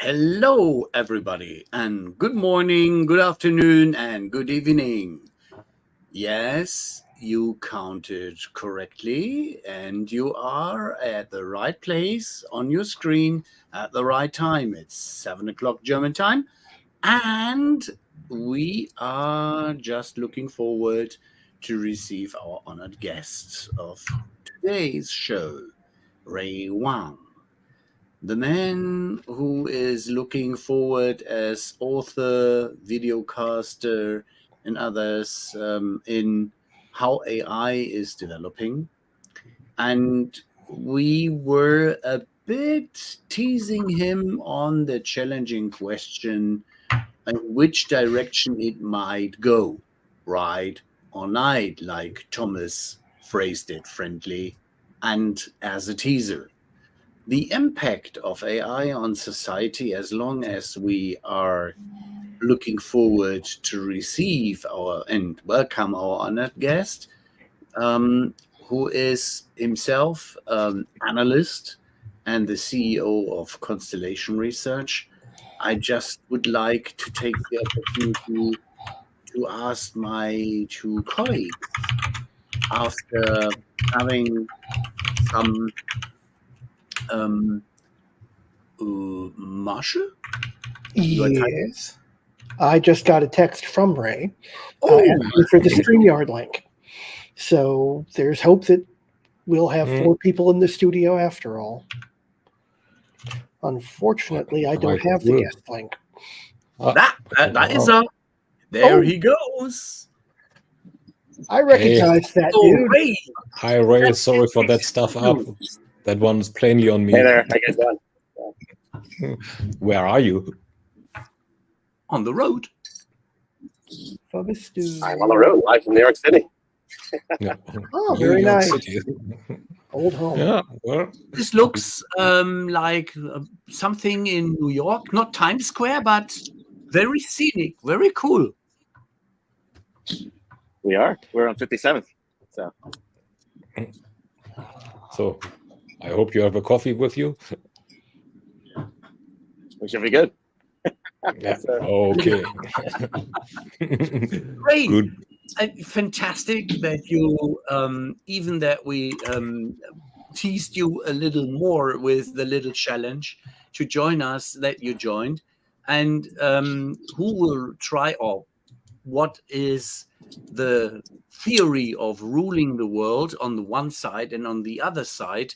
Hello, everybody, and good morning, good afternoon, and good evening. Yes, you counted correctly, and you are at the right place on your screen at the right time. It's 7 o'clock German time, and we are just looking forward to receive our honored guests of today's show, Wang. The man who is looking forward as author, videocaster, and others in how AI is developing. And we were a bit teasing him on the challenging question in which direction it might go, right or night, like Thomas phrased it friendly and as a teaser. The impact of AI on society, as long as we are looking forward to receive our and welcome our honored guest, who is himself analyst and the CEO of Constellation Research. I just would like to take the opportunity to ask my two colleagues, after having some Marsha? Yes. I just got a text from Ray Oh, asking for the StreamYard link. So there's hope that we'll have 4 people in the studio after all. Unfortunately, I don't have the guest link. That is up. There he goes. I recognize that dude. Ray. Hi, Ray. Sorry for that stuff up. That one's plainly on me. Hey there. How you guys doing? Where are you? On the road. I'm on the road, live from New York City. Yeah. Oh, very New York nice. City. Old home. Yeah, well, This looks like something in New York, not Times Square, but very scenic, very cool. We're on 57th. So I hope you have a coffee with you. We should be good. Yeah. Okay. Great. Good. Fantastic that you, even that we teased you a little more with the little challenge to join us, that you joined. And who will try, or what is the theory of ruling the world on the one side, and on the other side,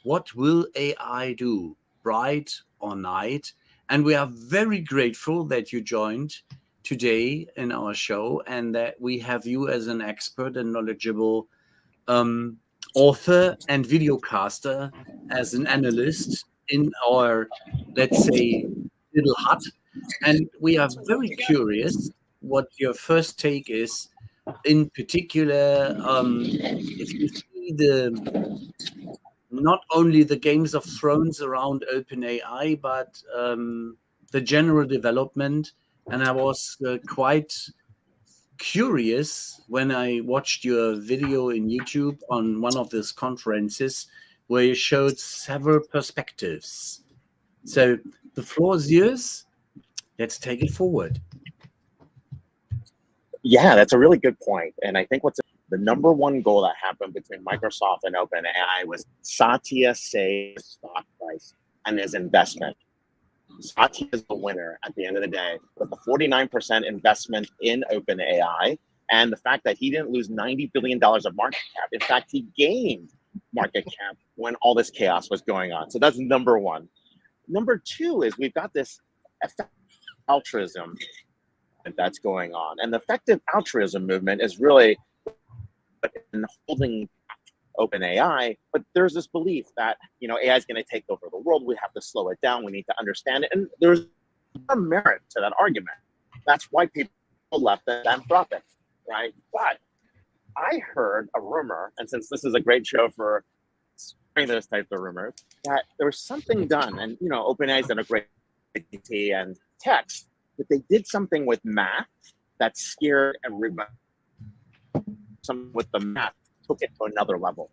what will AI do, bright or night? And we are very grateful that you joined today in our show, and that we have you as an expert and knowledgeable author and videocaster, as an analyst in our, let's say, little hut. And we are very curious what your first take is, in particular, if you see not only the Games of Thrones around OpenAI, but the general development. And I was quite curious when I watched your video in YouTube on one of these conferences where you showed several perspectives. So the floor is yours. Let's take it forward. Yeah, that's a really good point. And I think the number one goal that happened between Microsoft and OpenAI was Satya Say's stock price and his investment. Satya is the winner at the end of the day with the 49% investment in OpenAI, and the fact that he didn't lose $90 billion of market cap. In fact, he gained market cap when all this chaos was going on. So that's number one. Number two is we've got this effective altruism that's going on. And the effective altruism movement is really in holding OpenAI, but there's this belief that, AI is going to take over the world. We have to slow it down. We need to understand it. And there's some merit to that argument. That's why people left the Anthropic, right? But I heard a rumor, and since this is a great show for spreading those types of rumors, that there was something done, and OpenAI's done a great GPT and text, but they did something with math that scared everybody. Some with the math took it to another level.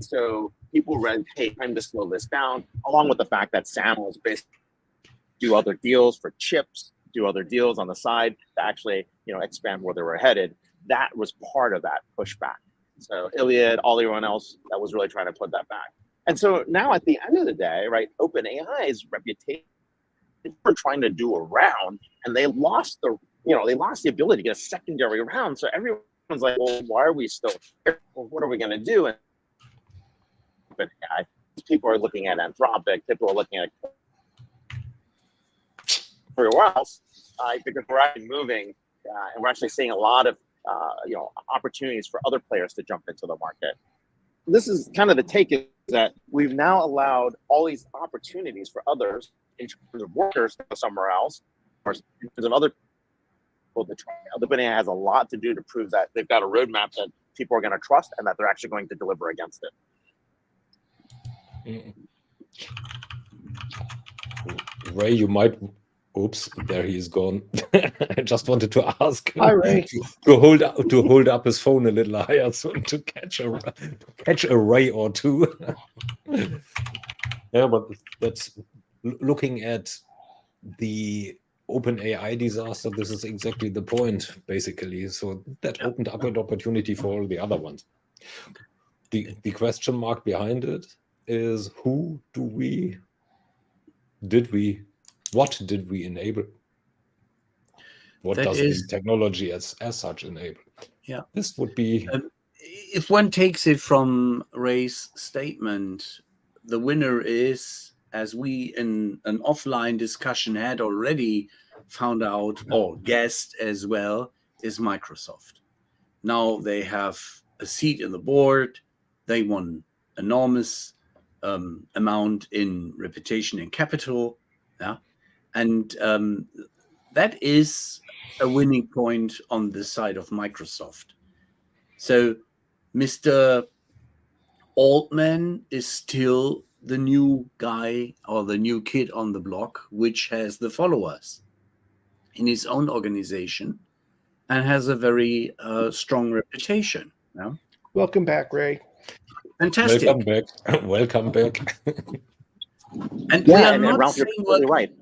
So people read, hey, time to slow this down, along with the fact that Sam was basically do other deals for chips, do other deals on the side to actually, expand where they were headed. That was part of that pushback. So Iliad, all everyone else that was really trying to put that back. And so now at the end of the day, right, OpenAI's reputation for trying to do a round, and they lost the ability to get a secondary round. So everyone's like, well, why are we still here? Well, what are we going to do? And OpenAI, people are looking at Anthropic, people are looking at everywhere else, because we're actually moving, and we're actually seeing a lot of opportunities for other players to jump into the market. This is kind of the take, is that we've now allowed all these opportunities for others in terms of workers to go somewhere else, or in terms of other people to try. OpenAI has a lot to do to prove that they've got a roadmap that people are going to trust and that they're actually going to deliver against it. Ray, you might. Oops, there he is gone. I just wanted to ask him Hi, Ray. to hold up his phone a little higher so to catch a ray or two. Yeah, but that's looking at the OpenAI disaster. This is exactly the point, basically. So that opened up an opportunity for all the other ones. The question mark behind it is, what did we enable? What does the technology as such enable? Yeah, this would be. If one takes it from Ray's statement, the winner is, as we in an offline discussion had already found out or guessed as well, is Microsoft. Now they have a seat in the board. They won enormous amount in reputation and capital. Yeah. And that is a winning point on the side of Microsoft. So Mr. Altman is still the new guy or the new kid on the block, which has the followers in his own organization and has a very strong reputation. Yeah? Welcome back, Ray. Fantastic. Welcome back. Welcome back. And we are not Ralph, saying you're totally right.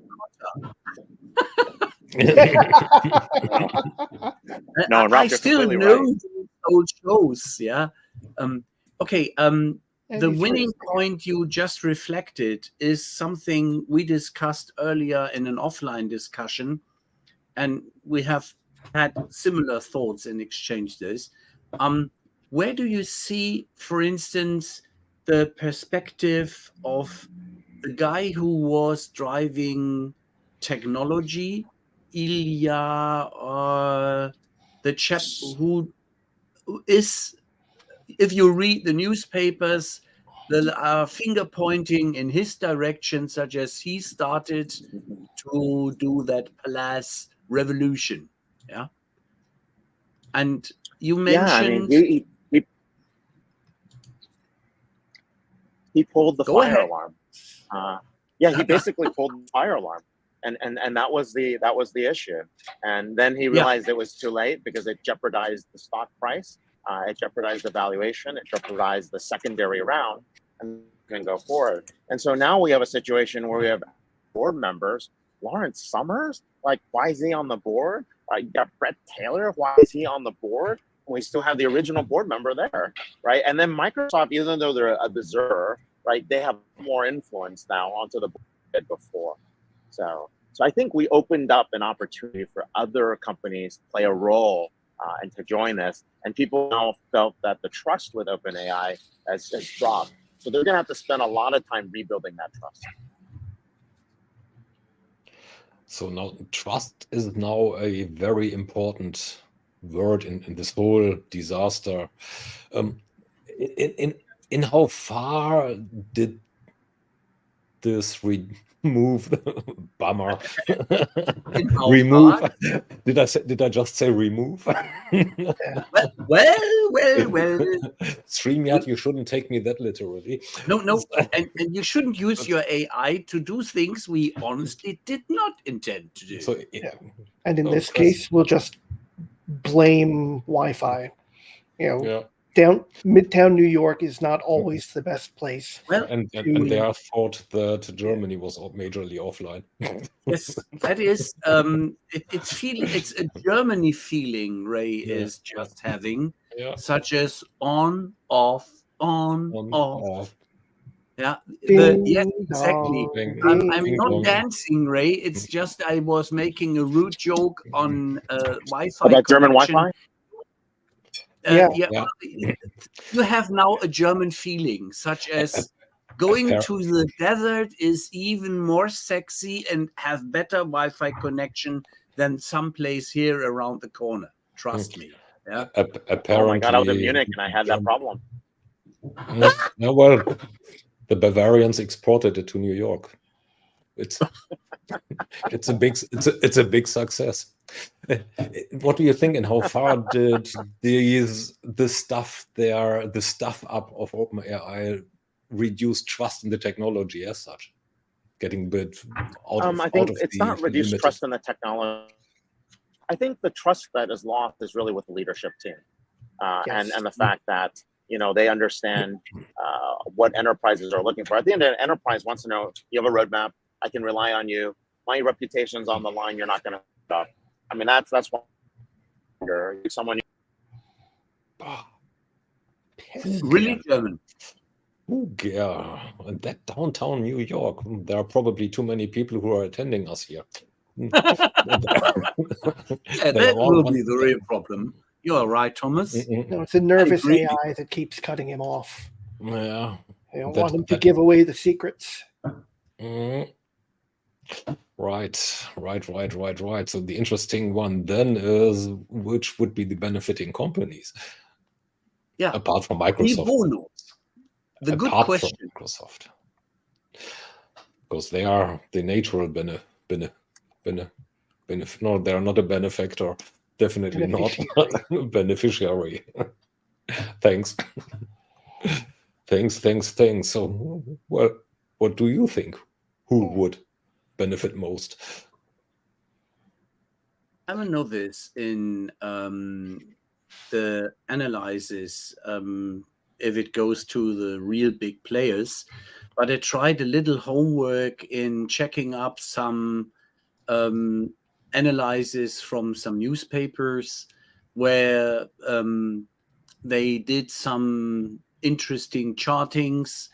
No, Ralph, I still know these old shows. Yeah. Okay. The winning point you just reflected is something we discussed earlier in an offline discussion, and we have had similar thoughts and exchanged this. Where do you see, for instance, the perspective of the guy who was driving technology, Ilya, the chap who is, if you read the newspapers, the finger pointing in his direction, such as he started to do that Palace revolution. Yeah. And you mentioned. He pulled the fire alarm. He basically pulled the fire alarm. And that was the issue. And then he realized it was too late because it jeopardized the stock price, it jeopardized the valuation, it jeopardized the secondary round, and can go forward. And so now we have a situation where we have board members. Lawrence Summers, like, why is he on the board? You got Brett Taylor, why is he on the board? And we still have the original board member there, right? And then Microsoft, even though they're a observer, right, they have more influence now onto the board than before. So I think we opened up an opportunity for other companies to play a role and to join this. And people now felt that the trust with OpenAI has dropped. So they're going to have to spend a lot of time rebuilding that trust. So now trust is now a very important word in this whole disaster. In how far did this remove bummer remove far? Did I just say remove? well StreamYard, you shouldn't take me that literally. No and you shouldn't use your AI to do things we honestly did not intend to do. So and in this case we'll just blame Wi-Fi. Midtown New York is not always the best place. Well, And they are thought that Germany was majorly offline. yes, that is. It's a Germany feeling Ray is just having, such as on, off, on, off. Yeah, exactly. I'm not dancing, Ray. It's just I was making a rude joke on Wi-Fi. About German Wi-Fi? You have now a German feeling, such as going to the desert is even more sexy and have better Wi-Fi connection than someplace here around the corner. Trust me. Yeah. Apparently, oh my God, I was in Munich and I had that problem. No, well, the Bavarians exported it to New York. It's a big success. What do you think, and how far did the stuff up of OpenAI reduce trust in the technology as such? Getting a bit out of I think it's not reduced trust in the technology. I think the trust that is lost is really with the leadership team, and the fact that they understand what enterprises are looking for. At the end of the enterprise wants to know you have a roadmap. I can rely on you. My reputation's on the line. You're not going to stop. I mean, that's why someone really German. Oh, yeah, and that downtown New York. There are probably too many people who are attending us here. That will be the real problem. You are right, Thomas. No, it's a nervous AI that keeps cutting him off. Yeah, they don't want him to give away the secrets. Right. So the interesting one then is which would be the benefiting companies? Yeah, apart from Microsoft. The good question. From Microsoft, because they are the natural no, they are not a benefactor. Definitely not a beneficiary. Thanks. So, well, what do you think? Who would benefit most? I'm a novice in the analysis if it goes to the real big players, but I tried a little homework in checking up some analysis from some newspapers where they did some interesting chartings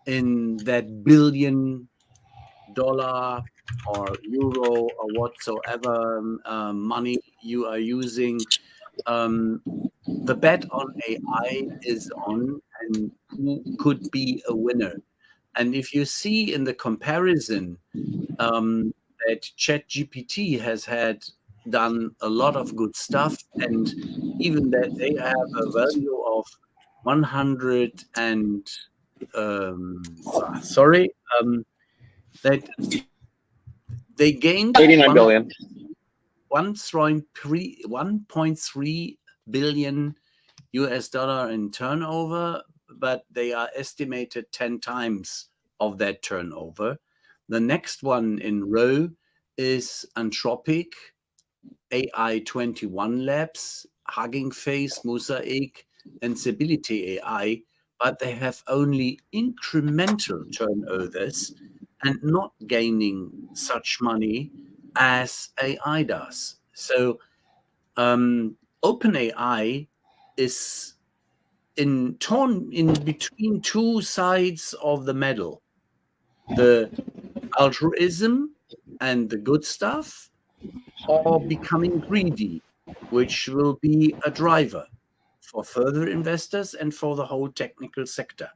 in that $1 billion or euro or whatsoever money you are using. The bet on AI is on, and who could be a winner. And if you see in the comparison that ChatGPT has done a lot of good stuff, and even that they have a value of 100 and that they gained 89 billion. 1.3 billion US dollar in turnover, but they are estimated 10 times of that turnover. The next one in row is Anthropic, AI21 Labs, Hugging Face, Mosaic, and Stability AI, but they have only incremental turnovers and not gaining such money as AI does. So OpenAI is torn in between two sides of the medal, the altruism and the good stuff, or becoming greedy, which will be a driver for further investors and for the whole technical sector.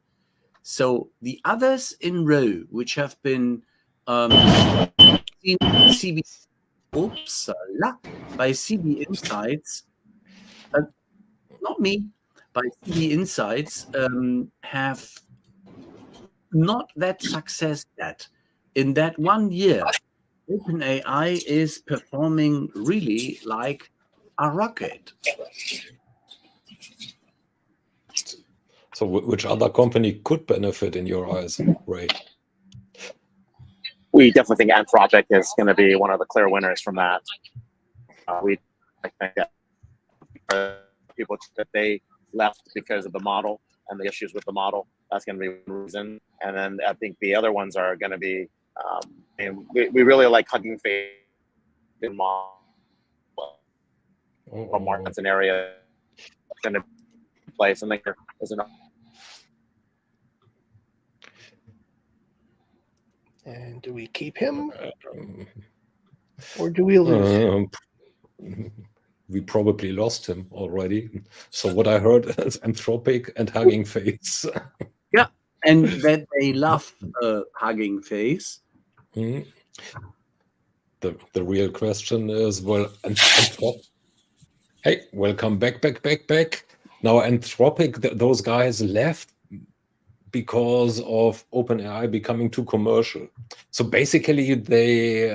So the others in row, which have been by CB Insights, not me, by CB Insights, have not that success yet. In that 1 year, OpenAI is performing really like a rocket. So which other company could benefit in your eyes, Ray? We definitely think Anthropic is going to be one of the clear winners from that. I think that people that they left because of the model and the issues with the model. That's going to be one reason. And then I think the other ones are going to be, and we really like Hugging Face in model. That's an area that's going to play something. There's an And do we keep him? Or do we lose him? We probably lost him already. So what I heard is Anthropic and Hugging Face. Yeah, and that they love Hugging Face. The real question is, well, hey, welcome back. Now Anthropic, those guys left because of OpenAI becoming too commercial. So basically they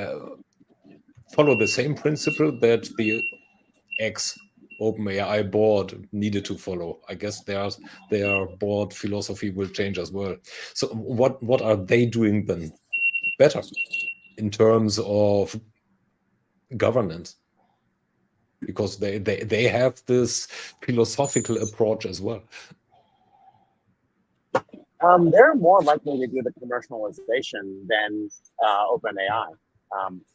follow the same principle that the ex-OpenAI board needed to follow. I guess their board philosophy will change as well. So what are they doing then better in terms of governance? Because they have this philosophical approach as well. They're more likely to do the commercialization than OpenAI.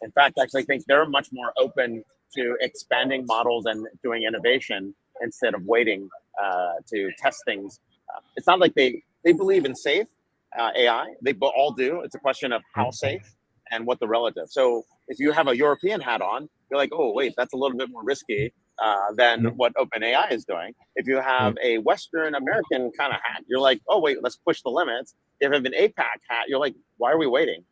In fact, I actually think they're much more open to expanding models and doing innovation instead of waiting to test things. It's not like they believe in safe AI. They all do. It's a question of how safe and what the relative. So if you have a European hat on, you're like, oh, wait, that's a little bit more risky than what OpenAI is doing. If you have a Western American kind of hat, you're like, oh, wait, let's push the limits. If you have an APAC hat, you're like, why are we waiting?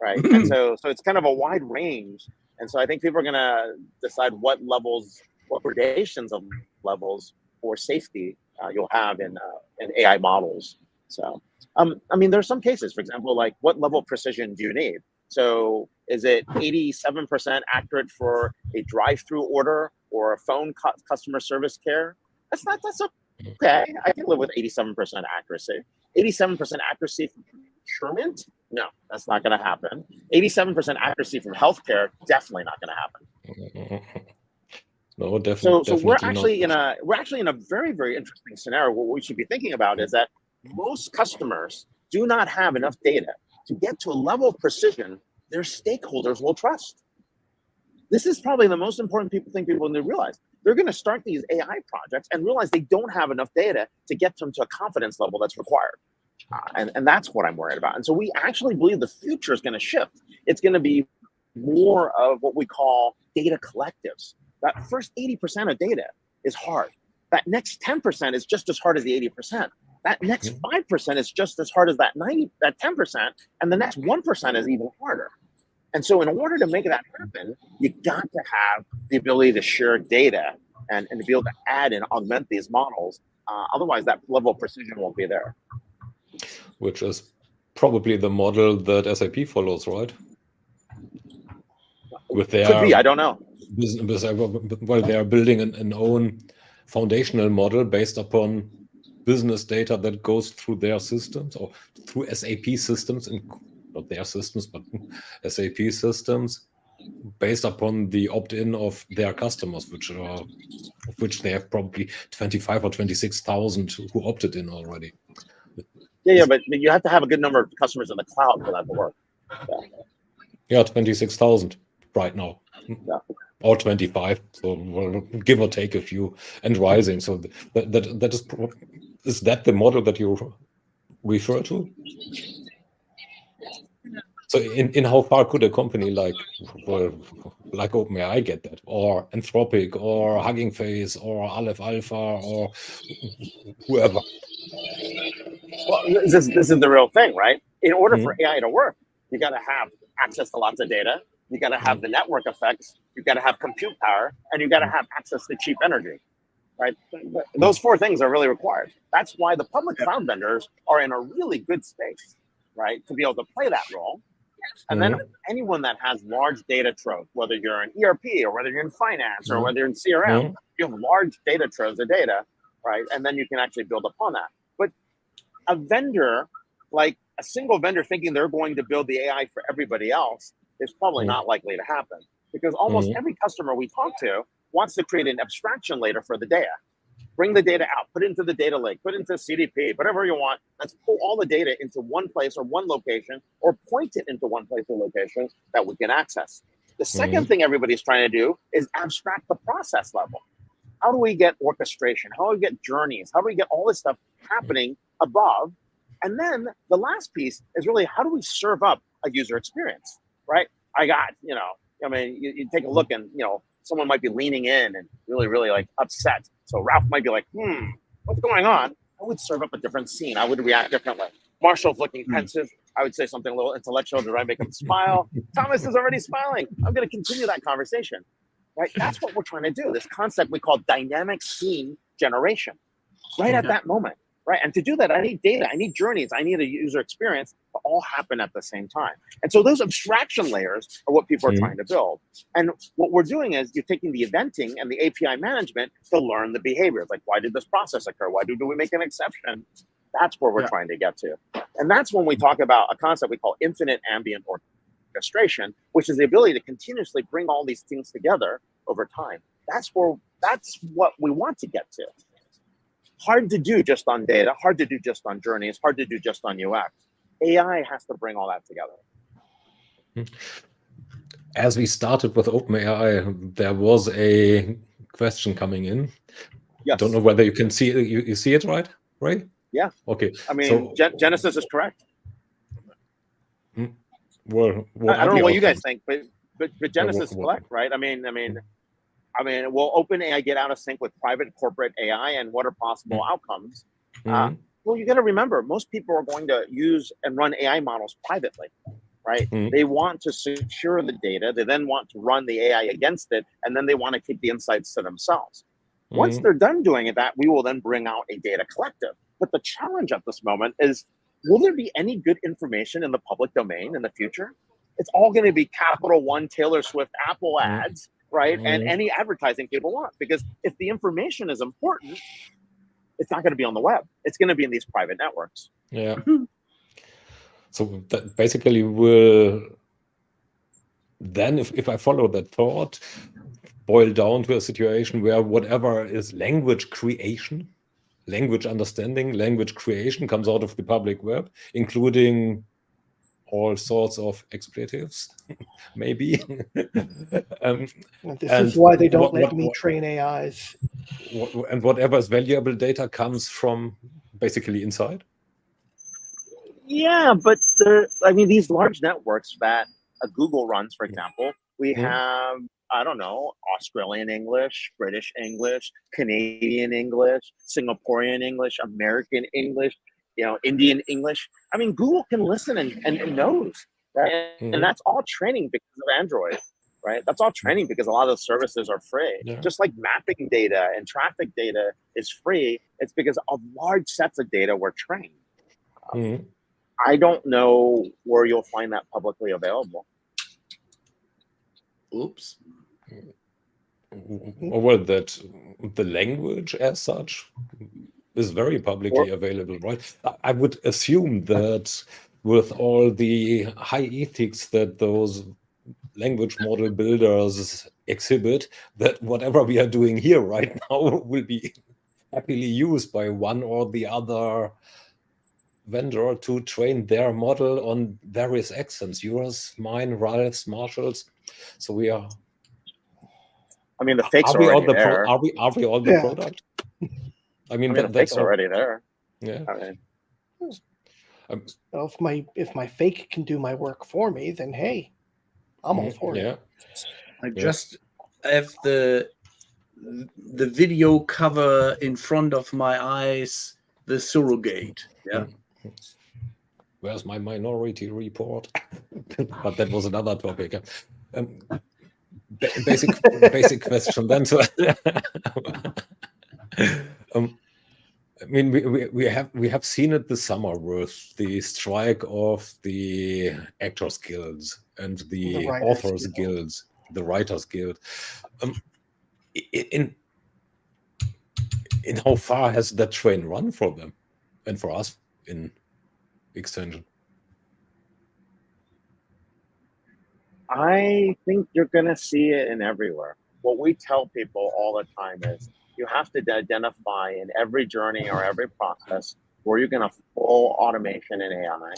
Right. And so it's kind of a wide range. And so I think people are going to decide what levels, what gradations of levels for safety you'll have in AI models. So, I mean, there's some cases, for example, like what level of precision do you need? So is it 87% accurate for a drive-through order or a phone customer service care? That's okay. I can live with 87% accuracy. 87% accuracy for procurement? No, that's not going to happen. 87% accuracy from healthcare? Definitely not going to happen. No, definitely. So we're actually in a very, very interesting scenario. What we should be thinking about is that most customers do not have enough data to get to a level of precision their stakeholders will trust. This is probably the most important thing people need to realize. They're going to start these AI projects and realize they don't have enough data to get them to a confidence level that's required. And that's what I'm worried about. And so we actually believe the future is going to shift. It's going to be more of what we call data collectives. That first 80% of data is hard. That next 10% is just as hard as the 80%. That next 5% is just as hard as that 10%, and the next 1% is even harder. And so in order to make that happen, you got to have the ability to share data and to be able to add and augment these models. Otherwise, that level of precision won't be there. Which is probably the model that SAP follows, right? With their could be, I don't know. Well, they are building an own foundational model based upon business data that goes through their systems or through SAP systems, and not their systems, but SAP systems, based upon the opt-in of their customers, which they have probably 25 or 26,000 who opted in already. Yeah, but you have to have a good number of customers in the cloud for that to work. Yeah, 26,000 right now. Yeah. Or 25, so well, give or take a few, and rising. So that is that the model that you refer to? So in how far could a company like OpenAI get that, or Anthropic, or Hugging Face, or Aleph Alpha, or whoever? Well, this is the real thing, right? In order for AI to work, you got to have access to lots of data. You got to have the network effects. You got to have compute power, and you got to have access to cheap energy, right? Those four things are really required. That's why the public cloud vendors are in a really good space, right, to be able to play that role. And then anyone that has large data trove, whether you're in ERP or whether you're in finance or whether you're in CRM, you have large data troves of data, right? And then you can actually build upon that. But a vendor, like a single vendor thinking they're going to build the AI for everybody else is probably not likely to happen, because almost every customer we talk to wants to create an abstraction layer for the data. bring the data out, put it into the data lake, put it into CDP, whatever you want. Let's pull all the data into one place or one location, or point it into one place or location that we can access. The second thing everybody's trying to do is abstract the process level. How do we get orchestration? How do we get journeys? How do we get all this stuff happening above? And then the last piece is really, how do we serve up a user experience, right? I got, I mean, you take a look and, someone might be leaning in and really, really like upset. So Ralph might be like, what's going on? I would serve up a different scene. I would react differently. Marshall's looking pensive. I would say something a little intellectual to try and make him smile. Thomas is already smiling. I'm going to continue that conversation, right? That's what we're trying to do. This concept we call dynamic scene generation, right at that moment, right? And to do that, I need data, I need journeys, I need a user experience to all happen at the same time. And so those abstraction layers are what people are trying to build. And what we're doing is you're taking the eventing and the API management to learn the behaviors. Like, why did this process occur? Why do we make an exception? That's where we're trying to get to. And that's when we talk about a concept we call infinite ambient orchestration, which is the ability to continuously bring all these things together over time. That's what we want to get to. Hard to do just on data, hard to do just on journeys, hard to do just on UX. AI has to bring all that together. As we started with OpenAI, there was a question coming in. Yes. Don't know whether you can see it. You see it, right? Right? Yeah. Okay. I mean, Genesis is correct. Well, I don't know what you guys think, but Genesis is correct, right? I mean, will OpenAI get out of sync with private corporate AI, and what are possible outcomes? Well, you got to remember, most people are going to use and run AI models privately, right? They want to secure the data. They then want to run the AI against it, and then they want to keep the insights to themselves. Once they're done doing that, we will then bring out a data collective. But the challenge at this moment is, will there be any good information in the public domain in the future? It's all going to be Capital One, Taylor Swift, Apple ads, right? And any advertising people want. Because if the information is important, it's not going to be on the web. It's going to be in these private networks. Yeah. So that basically will then, if I follow that thought, boil down to a situation where whatever is language creation, language understanding, language creation comes out of the public web, including all sorts of expletives, maybe. This is why they don't let me train AIs. And whatever is valuable data comes from basically inside. Yeah, but these large networks that Google runs, for example, we have, I don't know, Australian English, British English, Canadian English, Singaporean English, American English, Indian English. I mean, Google can listen and knows, right? And that's all training because of Android, right? That's all training because a lot of those services are free. Yeah. Just like mapping data and traffic data is free, it's because of large sets of data were trained. I don't know where you'll find that publicly available. Oops. Well, that the language as such is very publicly available, right? I would assume that with all the high ethics that those language model builders exhibit, that whatever we are doing here right now will be happily used by one or the other vendor to train their model on various accents, yours, mine, Ralph's, Marshall's. So we are. I mean, the fakes are already there. Are we all the product? I mean, the fakes are already there. Yeah. Well, if my fake can do my work for me, then hey, I'm all for it. I just have the video cover in front of my eyes, the surrogate. Yeah. Where's my Minority Report? But that was another topic. Basic question then. So, I mean, we have seen it this summer with the strike of the Actors Guilds and the Authors Guilds, the Writers Guild. In how far has that train run for them and for us in extension? I think you're going to see it in everywhere. What we tell people all the time is you have to identify in every journey or every process where you're going to full automation in AI,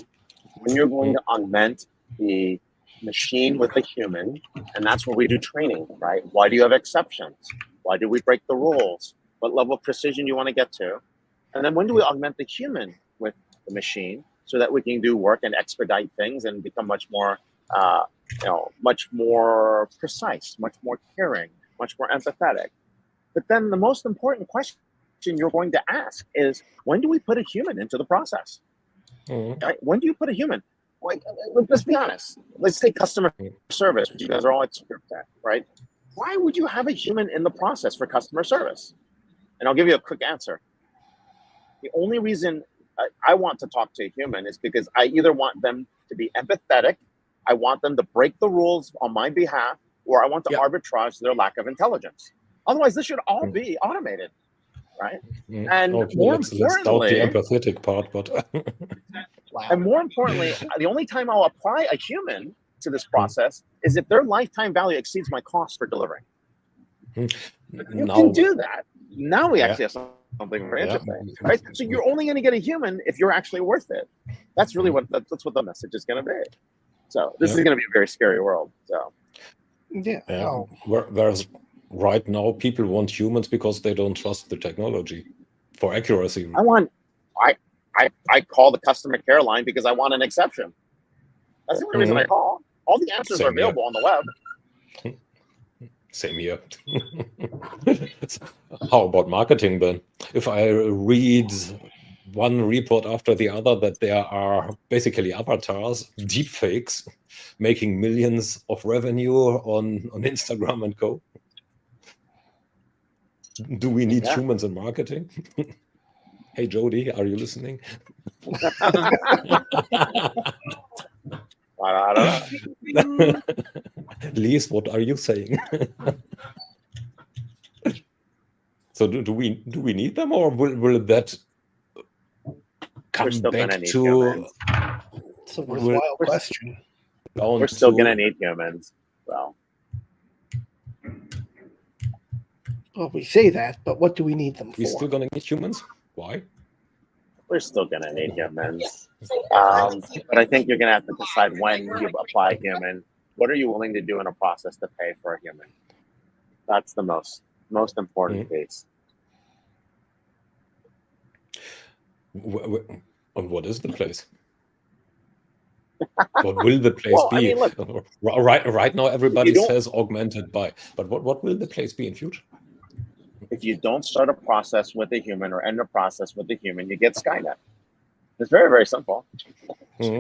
when you're going to augment the machine with the human, and that's where we do training, right? Why do you have exceptions? Why do we break the rules? What level of precision you want to get to? And then when do we augment the human with the machine so that we can do work and expedite things and become much more, much more precise, much more caring, much more empathetic? But then the most important question you're going to ask is, when do we put a human into the process? Right? When do you put a human? Like, let's be honest. Let's take customer service, which you guys are all experts at, right? Why would you have a human in the process for customer service? And I'll give you a quick answer. The only reason I want to talk to a human is because I either want them to be empathetic, I want them to break the rules on my behalf, or I want to arbitrage their lack of intelligence. Otherwise, this should all be automated, right? And more let's importantly, doubt the empathetic part, but and more importantly, the only time I'll apply a human to this process is if their lifetime value exceeds my cost for delivering. You can do that. Now we actually have something very interesting, right? So you're only going to get a human if you're actually worth it. That's really what that's what the message is going to be. So this is going to be a very scary world. So whereas right now people want humans because they don't trust the technology for accuracy. I call the customer care line because I want an exception. That's the only reason I call. All the answers are available on the web. Same here. How about marketing then? If I read one report after the other that there are basically avatars, deepfakes, making millions of revenue on Instagram and co. Do we need humans in marketing? Hey, Jody, are you listening? I don't know. Lise, what are you saying? So do we need them, or will that come back to? It's a worthwhile question. We're still going to need humans. Well, we say that, but what do we need them for? We're still going to need humans. Why? We're still going to need humans. But I think you're going to have to decide when you apply a human. What are you willing to do in a process to pay for a human? That's the most important piece. And what is the place? What will the place be? I mean, look, right now, everybody says augmented by, but what will the place be in future? If you don't start a process with a human or end a process with a human, you get Skynet. It's very, very simple.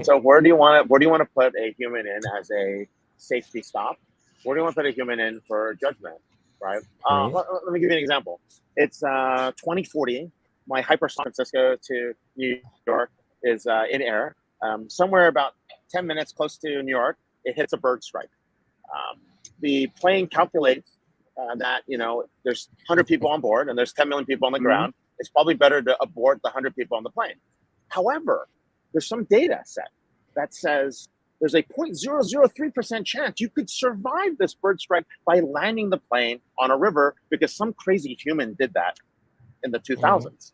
So where do you want to put a human in as a safety stop? Where do you want to put a human in for judgment? Right. Let me give you an example. It's 2040. My hypersonic San Francisco to New York is in air. Somewhere about 10 minutes close to New York, it hits a bird strike. The plane calculates that, there's 100 people on board and there's 10 million people on the ground. It's probably better to abort the 100 people on the plane. However, there's some data set that says there's a 0.003% chance you could survive this bird strike by landing the plane on a river because some crazy human did that in the 2000s.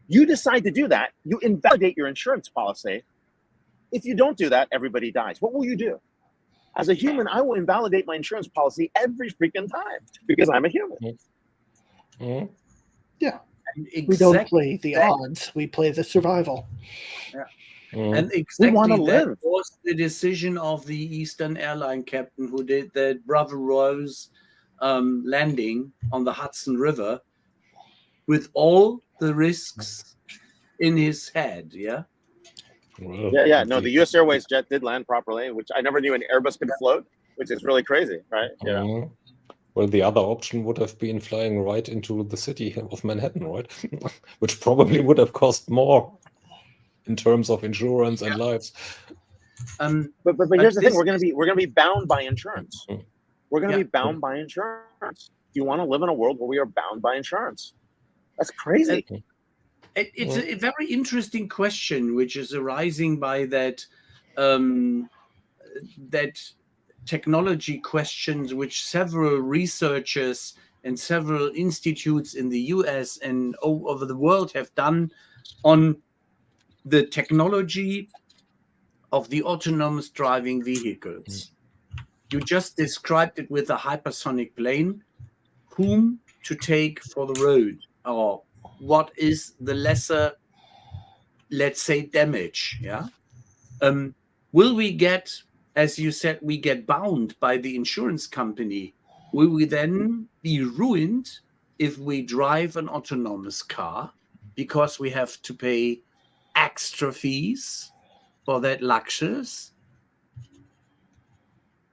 You decide to do that, you invalidate your insurance policy. If you don't do that, everybody dies. What will you do? As a human, I will invalidate my insurance policy every freaking time because I'm a human. Yeah. We don't play the odds, we play the survival. Yeah. And exactly that was the decision of the Eastern airline captain who did that Bravo Rose landing on the Hudson River with all the risks in his head, No, the U.S. Airways jet did land properly, which I never knew an Airbus could float, which is really crazy, right? Yeah. Well, the other option would have been flying right into the city of Manhattan, right? Which probably would have cost more in terms of insurance and lives. But here's the thing: we're gonna be bound by insurance. We're gonna be bound by insurance. Do you want to live in a world where we are bound by insurance? That's crazy. It's a very interesting question, which is arising by that that technology questions, which several researchers and several institutes in the US and all over the world have done on the technology of the autonomous driving vehicles. You just described it with a hypersonic plane, whom to take for the road, or what is the lesser, let's say, damage. Yeah. Will we get, as you said, we get bound by the insurance company? Will we then be ruined if we drive an autonomous car because we have to pay extra fees for that luxuries?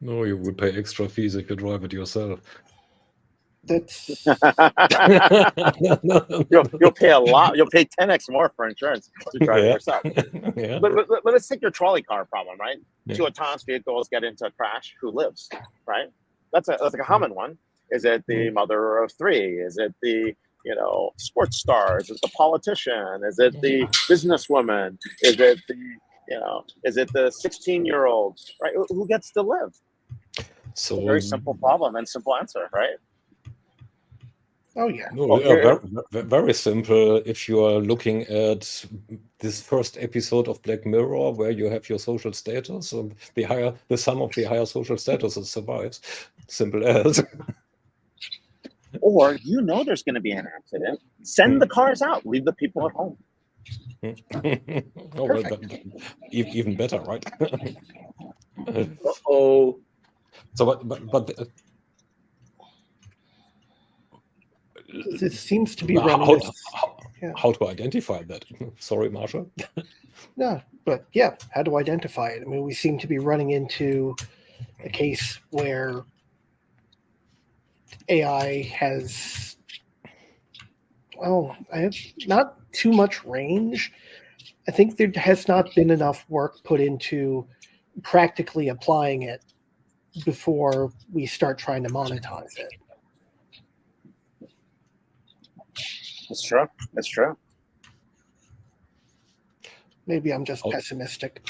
No, you would pay extra fees if you drive it yourself. That's you'll pay a lot. You'll pay 10x more for insurance to drive it yourself. Yeah. But let's take your trolley car problem, right? Yeah. Two autonomous vehicles get into a crash. Who lives, right? That's a common one. Is it the mother of three? Is it the sports stars? Is it the politician? Is it the businesswoman? Is it the 16-year-old? Right? Who gets to live? So a very simple problem and simple answer, right? Oh yeah. No, very simple. If you are looking at this first episode of Black Mirror, where you have your social status, the sum of the higher social statuses survives. Simple as. Or there's going to be an accident. Send the cars out. Leave the people at home. Oh, well, even better, right? Uh-oh. So, but it seems to be running. How to identify that? Sorry, Marshall. No, but yeah, how to identify it? I mean, we seem to be running into a case where AI has, not too much range. I think there has not been enough work put into practically applying it before we start trying to monetize it. It's true. It's true. Maybe I'm just pessimistic.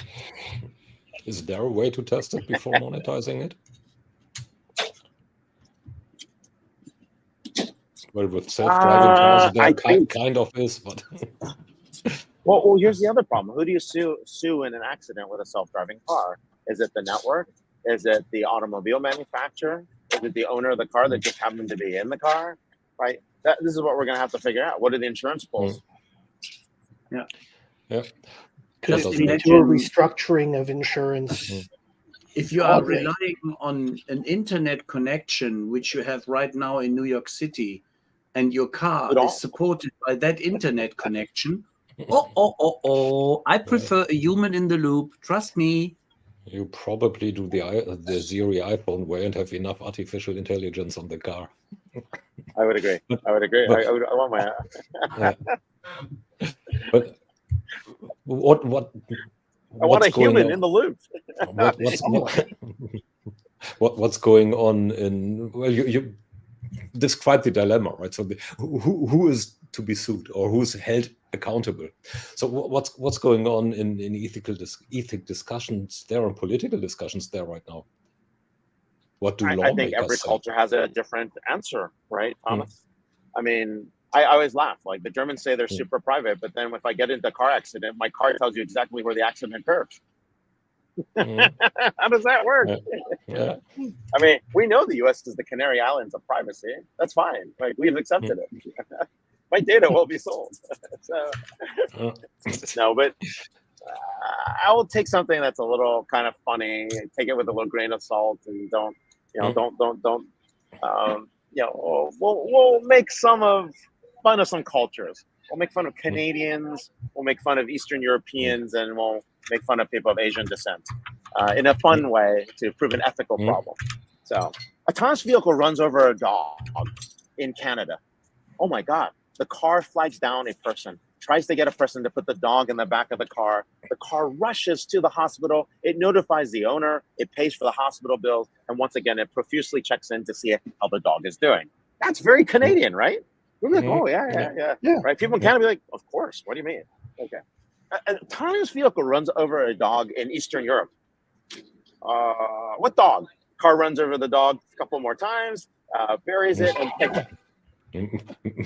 Is there a way to test it before monetizing it? Well, with self-driving cars, there kind of is, but. Well, here's the other problem. Who do you sue in an accident with a self-driving car? Is it the network? Is it the automobile manufacturer? Is it the owner of the car that just happened to be in the car? Right? This is what we're going to have to figure out. What are the insurance pools? Yeah. Could it lead to a restructuring of insurance? If you are relying on an internet connection, which you have right now in New York City, and your car is supported by that internet connection, I prefer a human in the loop. Trust me. You probably do the Siri iPhone way and have enough artificial intelligence on the car. I would agree. I want my. But what? I want a human in the loop. What's going on in? Well, you describe the dilemma, right? So who is to be sued or who's held accountable? So what's going on in ethic discussions there and political discussions there right now? What do lawmakers I think every say? culture has a different answer, right, Thomas? I mean, I always laugh. Like the Germans say they're super private, but then if I get into a car accident, my car tells you exactly where the accident occurred. How does that work? Yeah. I mean, we know the U.S. is the Canary Islands of privacy. That's fine. Like we've accepted it. My data will be sold. No, but I will take something that's a little kind of funny, take it with a little grain of salt, and don't. We'll make fun of some cultures. We'll make fun of Canadians. We'll make fun of Eastern Europeans, and we'll make fun of people of Asian descent in a fun way to prove an ethical problem. So, a autonomous vehicle runs over a dog in Canada. Oh my God! The car flags down a person, tries to get a person to put the dog in the back of the car. The car rushes to the hospital. It notifies the owner. It pays for the hospital bills. And once again, it profusely checks in to see how the dog is doing. That's very Canadian, right? We're like, oh, yeah. Right? People in Canada be like, of course. What do you mean? Okay. An autonomous vehicle runs over a dog in Eastern Europe. What dog? Car runs over the dog a couple more times. buries it, and takes it.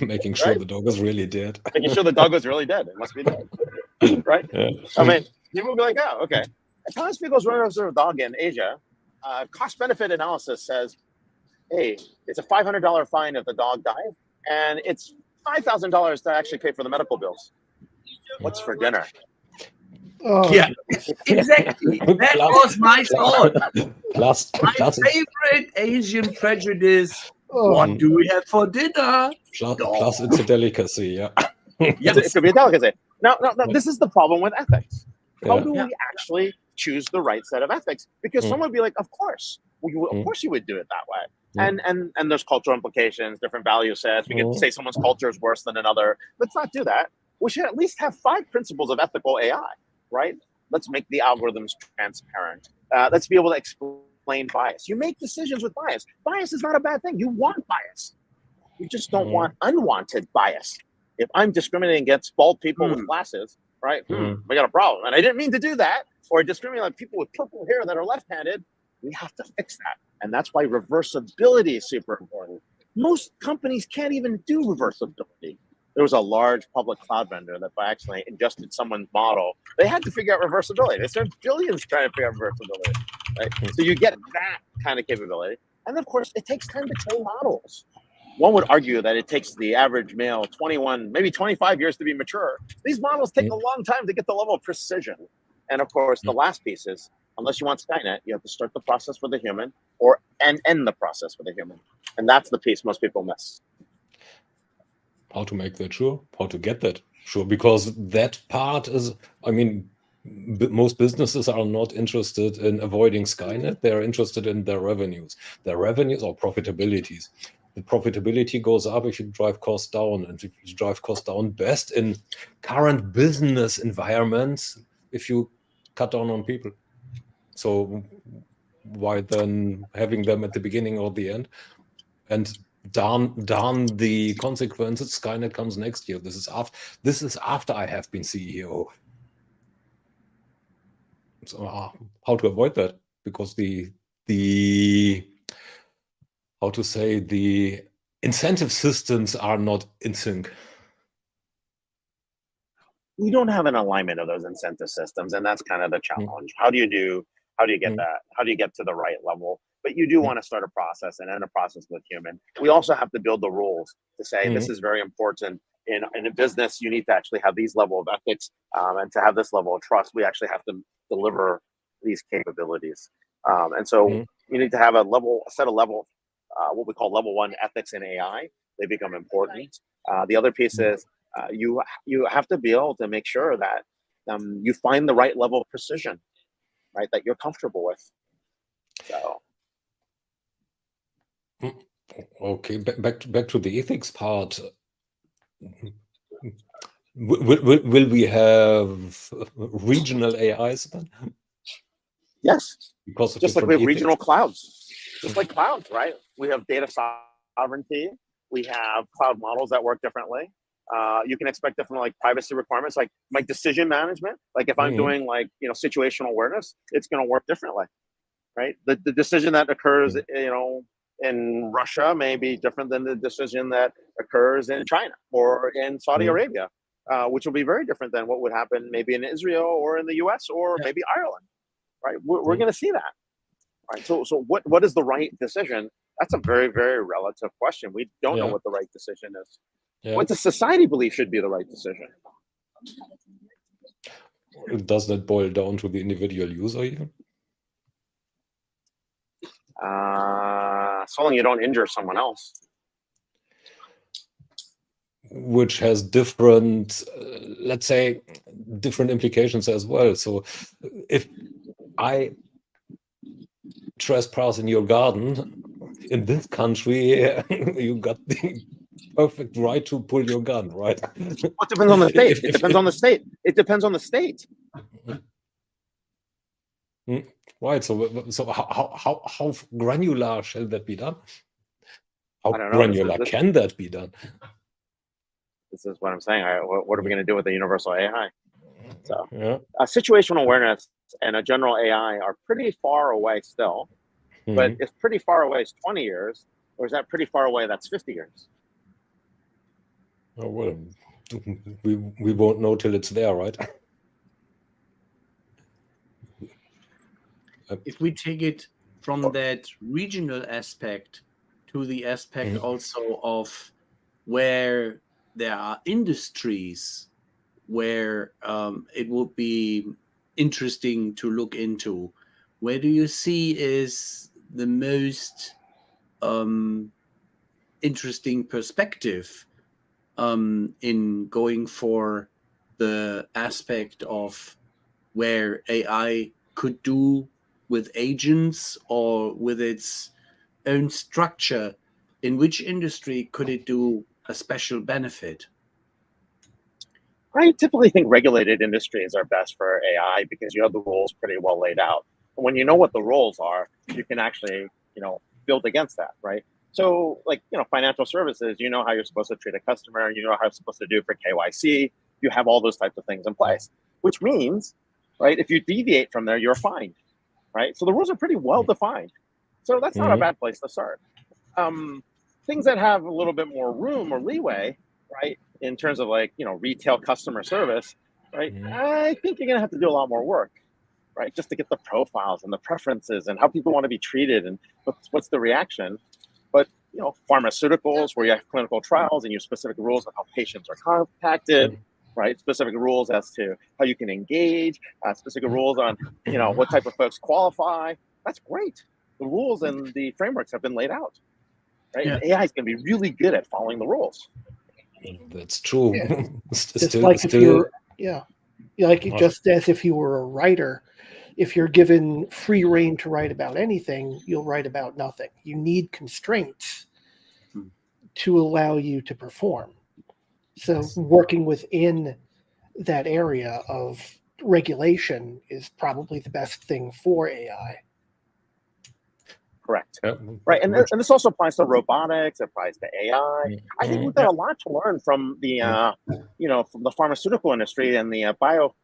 Making sure Right? the dog is really dead. Making sure the dog was really dead. It must be dead. Right? Yeah. I mean, people will be like, oh, okay. As Thomas Spiegel's running over a dog in Asia, cost-benefit analysis says, hey, it's a $500 fine if the dog dies, and it's $5,000 to actually pay for the medical bills. What's for dinner? Oh, Yeah, exactly. That was my thought. Plus, My favorite Asian prejudice. oh. What do we have for dinner? plus it's a delicacy, yeah. Yes. It could be a delicacy. Now, this is the problem with ethics. How Yeah. do we actually choose the right set of ethics? Because someone would be like, of course you would do it that way. And there's cultural implications, different value sets. We could say someone's culture is worse than another. Let's not do that. We should at least have 5 principles of ethical AI, right? Let's make the algorithms transparent. Let's be able to explain bias. You make decisions with bias. Bias is not a bad thing. You want bias. You just don't want unwanted bias. If I'm discriminating against bald people with glasses, right? We got a problem. And I didn't mean to do that. Or discriminating on people with purple hair that are left-handed. We have to fix that. And that's why reversibility is super important. Most companies can't even do reversibility. There was a large public cloud vendor that by accident ingested someone's model. They had to figure out reversibility. They spent billions trying to figure out reversibility. Right? So you get that kind of capability. And of course, it takes time to train models. One would argue that it takes the average male 21, maybe 25 years to be mature. These models take a long time to get the level of precision. And of course, the last piece is, unless you want Skynet, you have to start the process with a human and end the process with a human. And that's the piece most people miss. How to make that sure? How to get that sure? Because that part is, I mean, most businesses are not interested in avoiding Skynet. They're interested in their revenues or profitabilities. The profitability goes up if you drive costs down, and if you drive costs down best in current business environments if you cut down on people. So why then having them at the beginning or the end? And darn the consequences. Skynet comes next year. This is after I have been CEO. So how to avoid that? Because the how to say, the incentive systems are not in sync. We don't have an alignment of those incentive systems, and that's kind of the challenge. How do you get that? How do you get to the right level? But you do want to start a process and end a process with human. We also have to build the rules to say this is very important. In a business, you need to actually have these level of ethics, and to have this level of trust, we actually have to deliver these capabilities. And so you need to have a set of level, what we call level 1 ethics in AI. They become important. The other piece is you have to be able to make sure that you find the right level of precision, right, that you're comfortable with. So. Okay, back to the ethics part. Will we have regional AIs then? Yes, because of just like we have ethics? regional clouds, just like clouds, right? We have data sovereignty. We have cloud models that work differently. You can expect different like privacy requirements, like decision management. Like if I'm doing like situational awareness, it's going to work differently, right? The decision that occurs in Russia may be different than the decision that occurs in China or in Saudi Arabia, which will be very different than what would happen maybe in Israel or in the US or maybe Ireland, right? We're going to see that, right? So what is the right decision? That's a very, very relative question. We don't know what the right decision is. Yeah. What does society believe should be the right decision? Does that boil down to the individual user even? So long you don't injure someone else. Which has different, let's say, different implications as well. So if I trespass in your garden, in this country, you got the perfect right to pull your gun, right? It depends on the state. It depends on the state. It depends on the state. Right. So how granular shall that be done? How I don't know. granular can that be done? This is what I'm saying. What are we going to do with the universal AI? So, Yeah. Situational awareness and a general AI are pretty far away still, but it's pretty far away. It's 20 years. Or is that pretty far away? That's 50 years. Oh, well, we won't know till it's there, right? If we take it from that regional aspect to the aspect also of where there are industries where it would be interesting to look into, where do you see is the most interesting perspective in going for the aspect of where AI could do with agents or with its own structure? In which industry could it do a special benefit? I typically think regulated industries are best for AI because you have the rules pretty well laid out. And when you know what the rules are, you can actually, build against that, right? So, like, financial services, you know how you're supposed to treat a customer, you know how you're supposed to do for KYC, you have all those types of things in place, which means, right, if you deviate from there, you're fined, right? So the rules are pretty well defined. So that's not a bad place to start. Things that have a little bit more room or leeway, right, in terms of like, retail customer service, right, I think you're going to have to do a lot more work, right, just to get the profiles and the preferences and how people want to be treated and what's the reaction. But, pharmaceuticals where you have clinical trials and you have specific rules on how patients are contacted, right, specific rules as to how you can engage, specific rules on, what type of folks qualify. That's great. The rules and the frameworks have been laid out, right? Yeah. And AI is going to be really good at following the rules. That's true. Yeah. Just like if you're just as if you were a writer, if you're given free rein to write about anything, you'll write about nothing. You need constraints to allow you to perform. So working within that area of regulation is probably the best thing for AI. Correct. Right. And this also applies to robotics, it applies to AI. I think we've got a lot to learn from the, from the pharmaceutical industry and the bio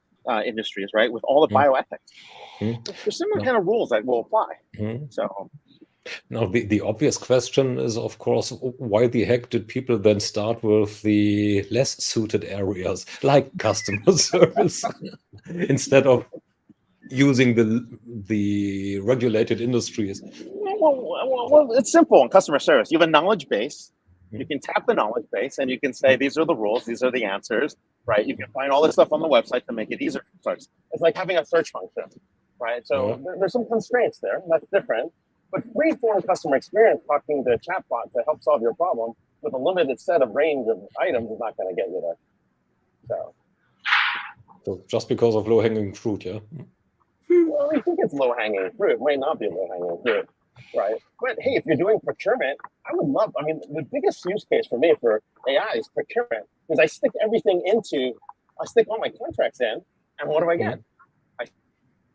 industries, right? With all the bioethics. There's similar kind of rules that will apply. So. Now, the obvious question is, of course, why the heck did people then start with the less suited areas, like customer service, instead of using the regulated industries? Well, it's simple in customer service. You have a knowledge base. You can tap the knowledge base and you can say, these are the rules, these are the answers, right? You can find all this stuff on the website to make it easier for search. It's like having a search function, right? So there's some constraints there. That's different. But free-form customer experience, talking to a chatbot to help solve your problem with a limited set of range of items is not going to get you there. So just because of low-hanging fruit, yeah? Well, I think it's low-hanging fruit. It might not be low-hanging fruit, right? But hey, if you're doing procurement, the biggest use case for me for AI is procurement, because I stick all my contracts in, and what do I get?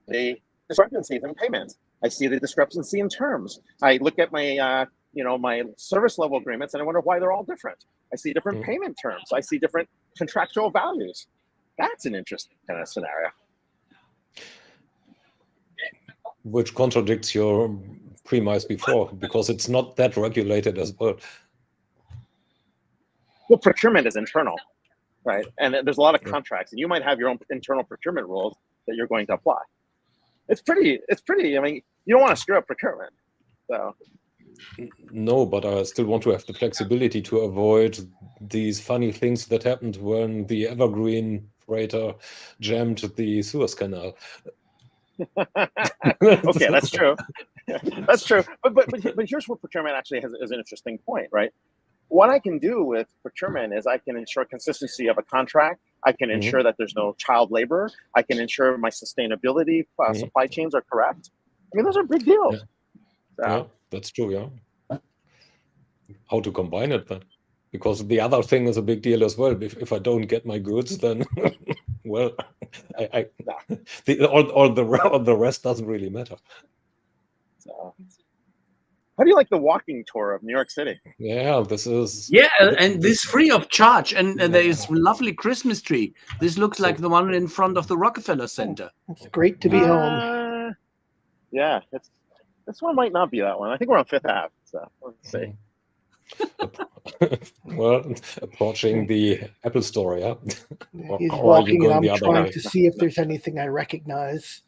The discrepancies in payments. I see the discrepancy in terms. I look at my, my service level agreements, and I wonder why they're all different. I see different payment terms. I see different contractual values. That's an interesting kind of scenario. Which contradicts your premise before, because it's not that regulated as well. Well, procurement is internal, right? And there's a lot of contracts, and you might have your own internal procurement rules that you're going to apply. It's pretty, you don't want to screw up procurement. So. No, but I still want to have the flexibility to avoid these funny things that happened when the Evergreen freighter jammed the Suez Canal. Okay, that's true. That's true. But here's where procurement actually is an interesting point, right? What I can do with procurement is I can ensure consistency of a contract. I can ensure that there's no child labor. I can ensure my sustainability supply chains are correct. Those are big deals. Yeah, that's true, yeah. How to combine it then? Because the other thing is a big deal as well. If I don't get my goods, then, well, all the rest doesn't really matter. So. How do you like the walking tour of New York City? Yeah, this is... Yeah, and this free of charge. And there is a lovely Christmas tree. This looks like the one in front of the Rockefeller Center. It's great to be home. Yeah, this one might not be that one. I think we're on Fifth Ave. So let's see. Well, approaching the Apple Store, yeah? He's Or are you walking, and going I'm the other trying way? to see if there's anything I recognize.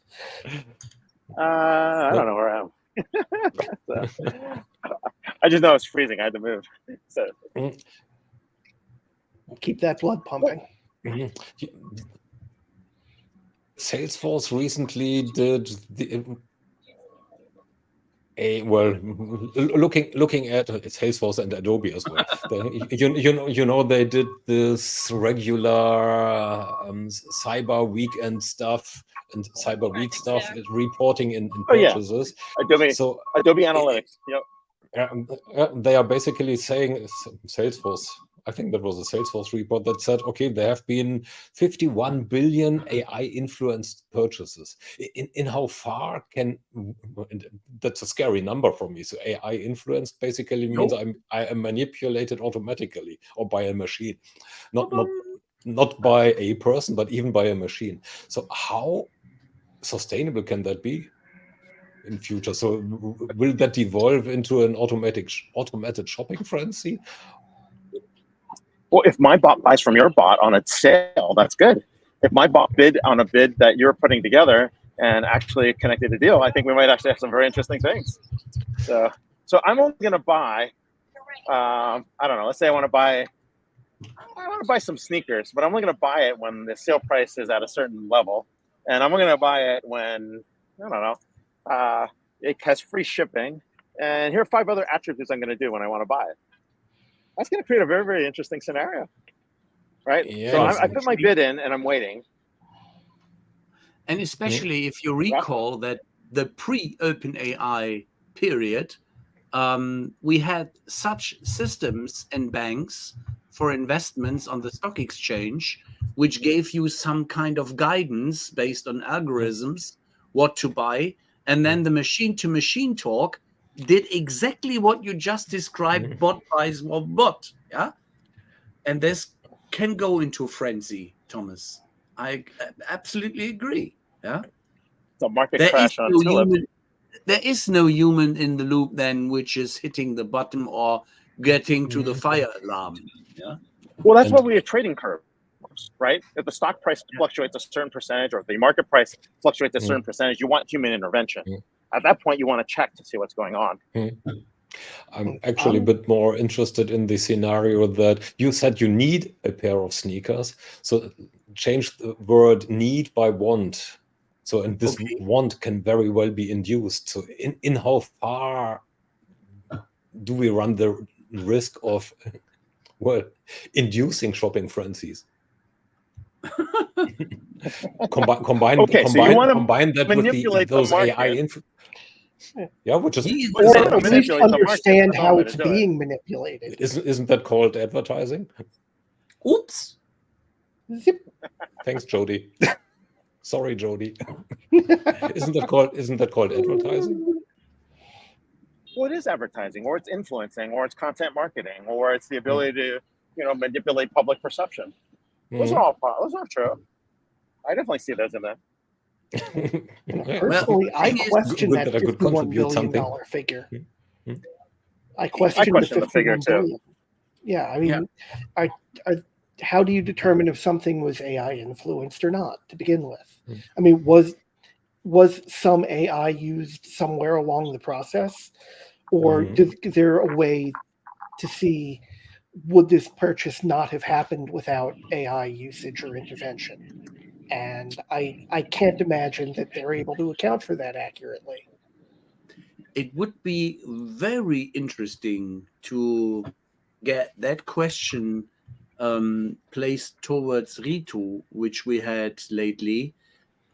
I don't know where I am. So, I just know it's freezing. I had to move. So Keep that blood pumping. Salesforce recently did looking at Salesforce and Adobe as well. They did this regular cyber weekend stuff and cyber week stuff, reporting in purchases. Adobe Analytics. Yep. They are basically saying Salesforce. I think that was a Salesforce report that said, okay, there have been 51 billion AI influenced purchases. In how far can, that's a scary number for me. So AI influenced basically means I am manipulated automatically or by a machine, not by a person, but even by a machine. So how sustainable can that be in future? So will that evolve into an automated shopping frenzy? Well, if my bot buys from your bot on a sale, that's good. If my bot bid on a bid that you're putting together and actually connected a deal, I think we might actually have some very interesting things. So I'm only going to buy, I don't know, let's say I want to buy some sneakers, but I'm only going to buy it when the sale price is at a certain level. And I'm going to buy it when, I don't know, it has free shipping. And here are 5 other attributes I'm going to do when I want to buy it. That's going to create a very, very interesting scenario, right? Yeah, so I put my bid in and I'm waiting. And especially if you recall that the pre-OpenAI period, we had such systems and banks for investments on the stock exchange, which gave you some kind of guidance based on algorithms, what to buy. And then the machine-to-machine talk did exactly what you just described, bot buys or bot, yeah? And this can go into frenzy, Thomas. I absolutely agree, yeah? It's a market crash on Tulip. There is no human in the loop then, which is hitting the button or getting to the fire alarm, yeah? Well, that's why we have trading curves, right? If the stock price fluctuates a certain percentage or if the market price fluctuates a certain percentage, you want human intervention. At that point, you want to check to see what's going on. I'm actually a bit more interested in the scenario that you said you need a pair of sneakers. So change the word need by want. So, and this want can very well be induced. So in how far do we run the risk of, inducing shopping frenzies? Combine that with those AI which is at least understand how it's being manipulated. Isn't that called advertising? Oops. Zip. Thanks, Jody. Sorry, Jody. Isn't that called advertising? Well, it is advertising, or it's influencing, or it's content marketing, or it's the ability to manipulate public perception. Those are true. I definitely see those in there. Personally, I question that $51 billion figure. I question the figure too. Yeah, I mean, how do you determine if something was AI influenced or not to begin with? I mean, was some AI used somewhere along the process, or is there a way to see would this purchase not have happened without AI usage or intervention? And I can't imagine that they're able to account for that accurately. It would be very interesting to get that question placed towards Ritu, which we had lately.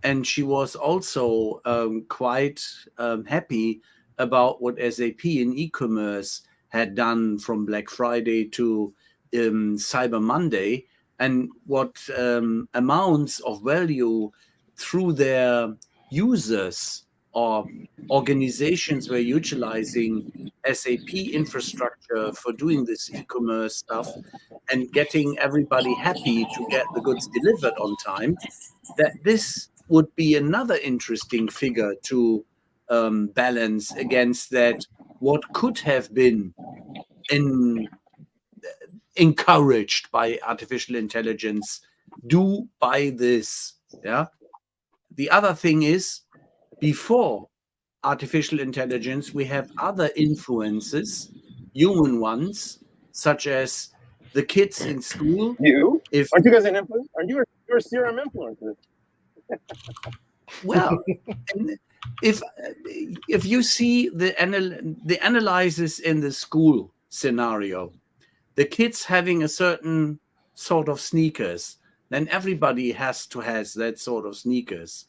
And she was also quite happy about what SAP in e-commerce had done from Black Friday to Cyber Monday, and what amounts of value through their users or organizations were utilizing SAP infrastructure for doing this e-commerce stuff and getting everybody happy to get the goods delivered on time, that this would be another interesting figure to balance against that what could have been encouraged by artificial intelligence do by this. Yeah. The other thing is, before artificial intelligence, we have other influences, human ones, such as the kids in school. You? If Aren't you guys an influencer? Aren't you you're a serum influencer? well, and if you see the analysis in the school scenario, the kids having a certain sort of sneakers, then everybody has that sort of sneakers.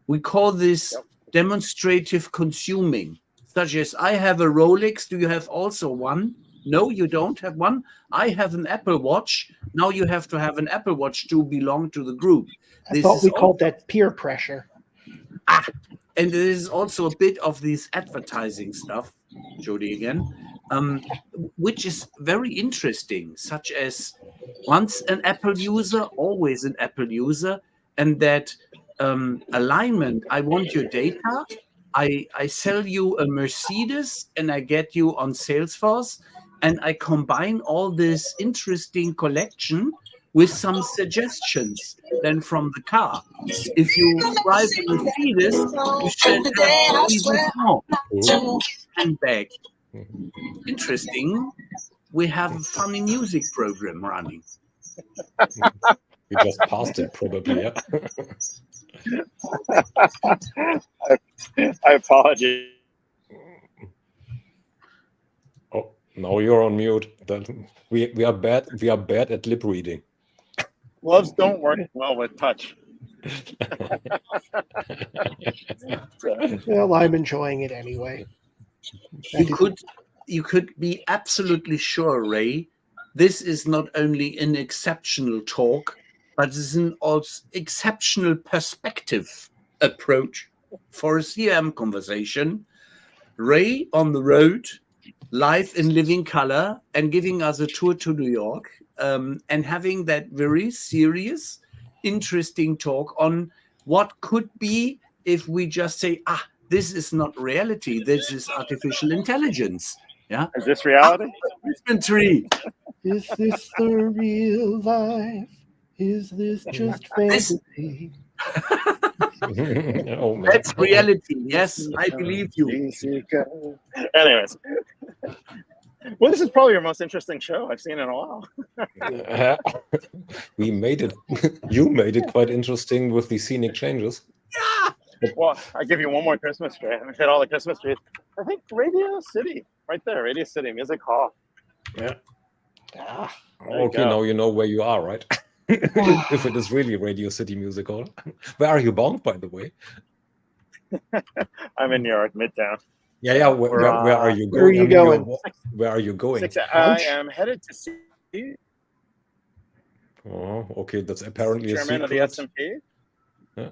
We call this demonstrative consuming, such as I have a Rolex. Do you have also one? No, you don't have one. I have an Apple Watch. Now you have to have an Apple Watch to belong to the group. I thought we called that peer pressure. And there is also a bit of this advertising stuff, Jody again, which is very interesting, such as once an Apple user, always an Apple user, and that alignment. I want your data. I sell you a Mercedes and I get you on Salesforce, and I combine all this interesting collection with some suggestions then from the car. If you drive a Mercedes, you should have even handbag. Interesting. We have a funny music program running. We just passed it, probably. Yeah. I apologize. Oh, now you're on mute. We are bad. We are bad at lip reading. Gloves don't work well with touch. Well, I'm enjoying it anyway. You could be absolutely sure, Ray, this is not only an exceptional talk, but it's an also exceptional perspective approach for a CM conversation. Ray on the road, live in living color, and giving us a tour to New York, and having that very serious, interesting talk on what could be if we just say, this is not reality, this is artificial intelligence. Yeah. Is this reality? Tree. Is this the real life? Is this just fantasy? Oh, man. That's reality. Yes, I believe you. Anyways. Well, this is probably your most interesting show I've seen in a while. We made it. You made it quite interesting with the scenic changes. Yeah. Well, I give you one more Christmas tree. I've hit all the Christmas trees. I think Radio City, right there, Radio City Music Hall. Yeah. There you Okay, go. now you know where you are, right? If it is really Radio City Music Hall. Where are you bound, by the way? I'm in New York, Midtown. Yeah. Where are you going? Where are you going? Where are you going? I am headed to see Oh, okay. That's apparently a chairman of the secret. S&P. Yeah.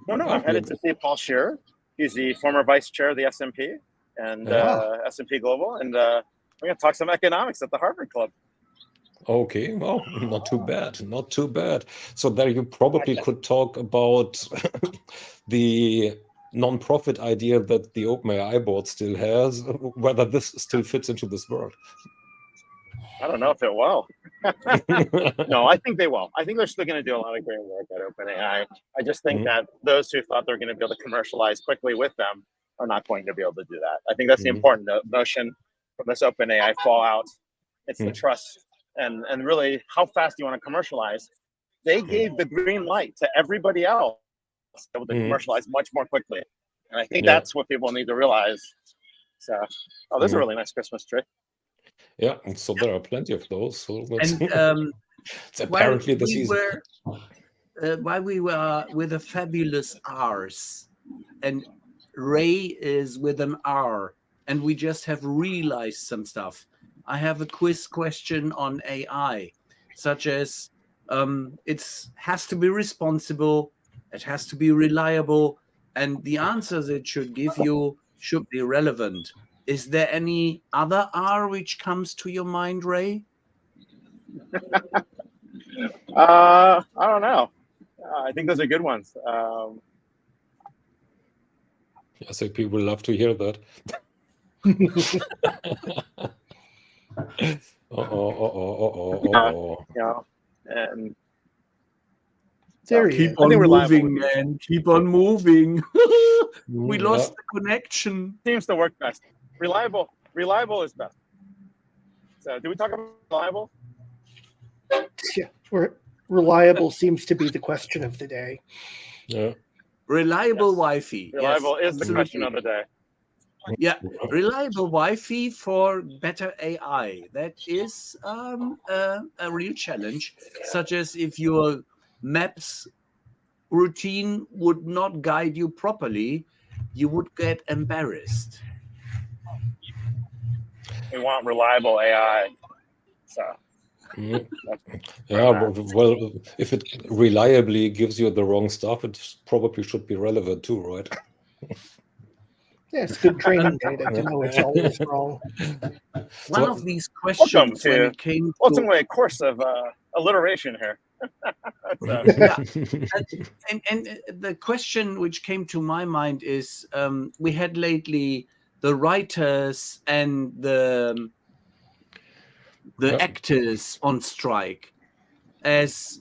No, I'm headed to see Paul Scheer. He's the former vice chair of the S&P and S&P Global, and we're going to talk some economics at the Harvard Club. Okay, well, not too bad, not too bad. So there you probably could talk about the non-profit idea that the OpenAI board still has, whether this still fits into this world. I don't know if it will. No, I think they will. I think they're still going to do a lot of great work at OpenAI. I just think that those who thought they're going to be able to commercialize quickly with them are not going to be able to do that. I think that's the important notion from this OpenAI fallout. It's the trust and really how fast you want to commercialize. They gave the green light to everybody else to be able to commercialize much more quickly. And I think that's what people need to realize. So, this is a really nice Christmas tree. Yeah, so there are plenty of those. So And it's apparently the season. While we were with the fabulous R's, and Ray is with an R, and we just have realized some stuff. I have a quiz question on AI, such as it has to be responsible, it has to be reliable, and the answers it should give you should be relevant. Is there any other R which comes to your mind, Ray? I don't know. I think those are good ones. SAP will love to hear that. And There he Keep is. on think reliable moving, man. Keep on moving. We Yeah. lost the connection. seems to work best. Reliable is best. So, do we talk about reliable? Yeah, reliable seems to be the question of the day. Yeah. Reliable Yes. Wi-Fi. Reliable Yes, is the question of the day. Yeah, reliable Wi-Fi for better AI. That is a real challenge, such as if your maps routine would not guide you properly, you would get embarrassed. We want reliable AI. So, Mm. that's Yeah, where I'm well, if it reliably gives you the wrong stuff, it probably should be relevant too, right? Yeah, it's good training data to know it's always wrong. One So- of these Welcome questions when to it came to ultimately a course of alliteration here. So, yeah, and the question which came to my mind is we had lately the writers and the Yeah. actors on strike as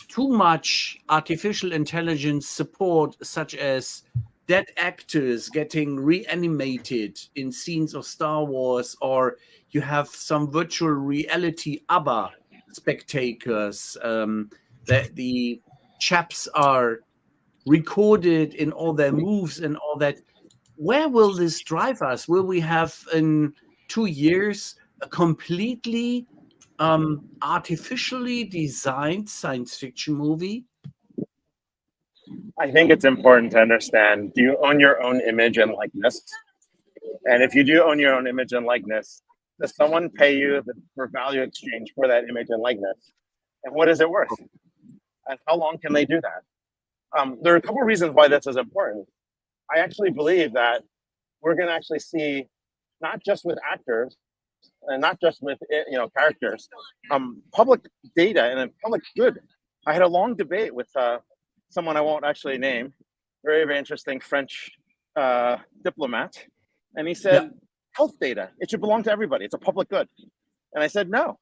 too much artificial intelligence support, such as dead actors getting reanimated in scenes of Star Wars, or you have some virtual reality ABBA spectators that the chaps are recorded in all their moves and all that. Where will this drive us? Will we have in 2 years a completely artificially designed science fiction movie? I think it's important to understand, do you own your own image and likeness? And if you do own your own image and likeness, does someone pay you for value exchange for that image and likeness? And what is it worth? And how long can they do that? There are a couple of reasons why this is important. I actually believe that we're going to actually see, not just with actors and not just with characters, public data and public good. I had a long debate with someone I won't actually name, very, very interesting French diplomat. And he said, health data, it should belong to everybody. It's a public good. And I said, no,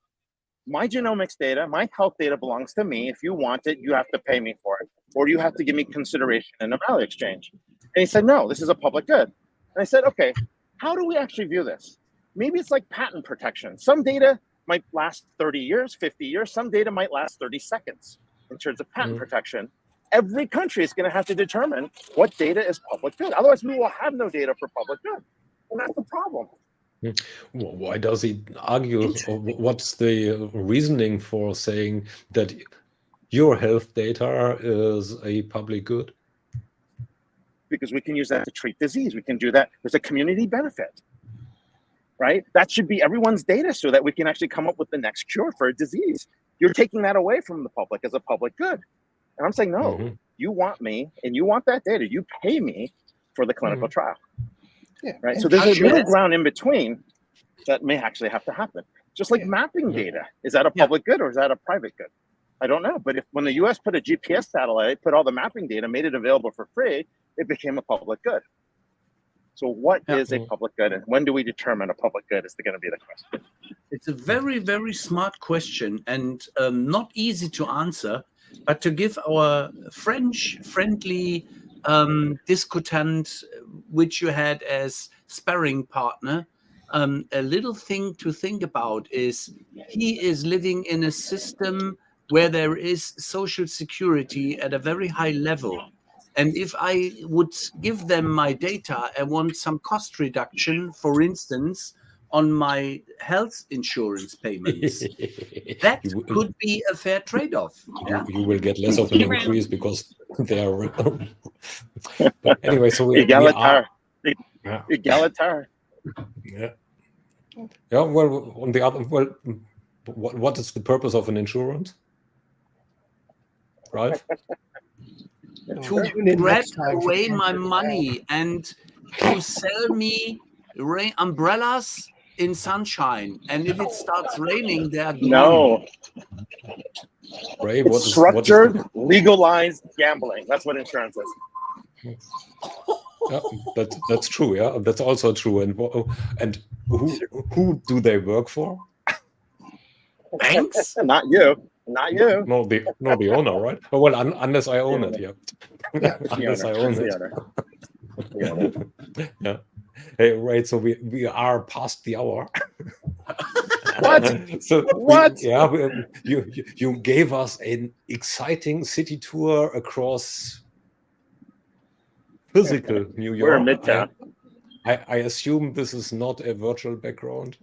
my genomics data, my health data belongs to me. If you want it, you have to pay me for it, or you have to give me consideration in a value exchange. And he said, no, this is a public good. And I said, okay, how do we actually view this? Maybe it's like patent protection. Some data might last 30 years, 50 years. Some data might last 30 seconds in terms of patent protection. Every country is going to have to determine what data is public good. Otherwise, we will have no data for public good. And that's the problem. Why does he argue? Or what's the reasoning for saying that your health data is a public good? Because we can use that to treat disease. We can do that. There's a community benefit, right? That should be everyone's data so that we can actually come up with the next cure for a disease. You're taking that away from the public as a public good. And I'm saying, no, you want me and you want that data. You pay me for the clinical trial. Yeah. Right. So there's a middle ground in between that may actually have to happen. Just like mapping data. Is that a public good or is that a private good? I don't know. But when the US put a GPS satellite, put all the mapping data, made it available for free, it became a public good. So what is a public good, and when do we determine a public good is going to be the question. It's a very, very smart question and not easy to answer, but to give our French-friendly discutant, which you had as sparring partner, a little thing to think about is he is living in a system where there is social security at a very high level. And if I would give them my data, I want some cost reduction, for instance, on my health insurance payments. That could be a fair trade-off. You will get less of an increase because they are. But anyway, so Egalitarian. Yeah. Well, on the other, what is the purpose of an insurance? Right? To grab away my money and to sell me umbrellas in sunshine, and if it starts raining, they are gone. No. Ray, structured, legalized gambling. That's what insurance is. Yeah, that's true. Yeah, that's also true. And who do they work for? Banks? Not you. Not you. No, the owner, right? Oh, well, unless I own it, yeah. Yeah. Unless I own it. The owner. Yeah. Hey, right. So we are past the hour. What? So What? you gave us an exciting city tour across physical New We're in York. Midtown. I assume this is not a virtual background.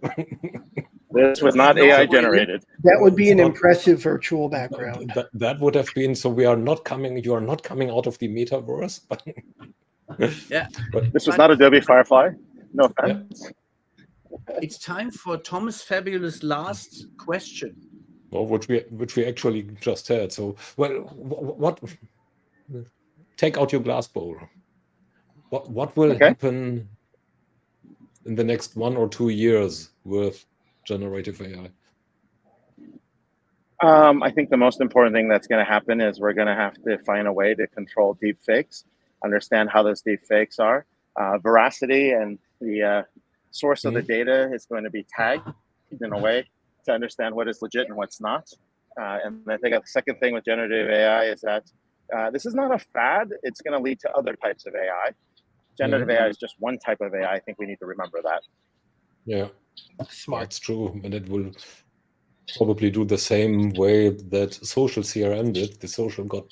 This was not No, AI we- generated. That would be It's an not- impressive virtual background. That would have been. So we are not coming. You are not coming out of the metaverse. Yeah. This was not Adobe Firefly. No offense. It's time for Thomas Fabulous' last question. Well, which we actually just had. So, well, what? Take out your glass bowl. What will happen in the next 1 or 2 years with generative AI? I think the most important thing that's going to happen is we're going to have to find a way to control deep fakes, understand how those deep fakes are. Veracity and the source of the data is going to be tagged in a way to understand what is legit and what's not. And I think the second thing with generative AI is that this is not a fad. It's going to lead to other types of AI. Generative AI is just one type of AI. I think we need to remember that. Yeah, Smart. that's true, and it will probably do the same way that social CRM did. The social got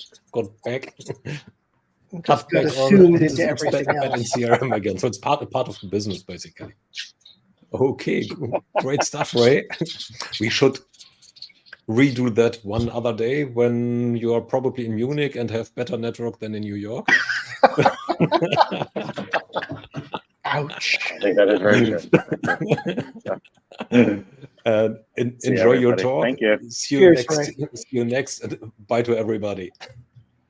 back. Just got assumed into it's everything back in else. CRM again. So it's part of the business, basically. Okay, great stuff, Ray. We should redo that one other day when you are probably in Munich and have better network than in New York. Ouch. I think that is very true. Enjoy your everybody. talk. Thank you. See you Cheers, next. Ray. See you next. Bye to everybody.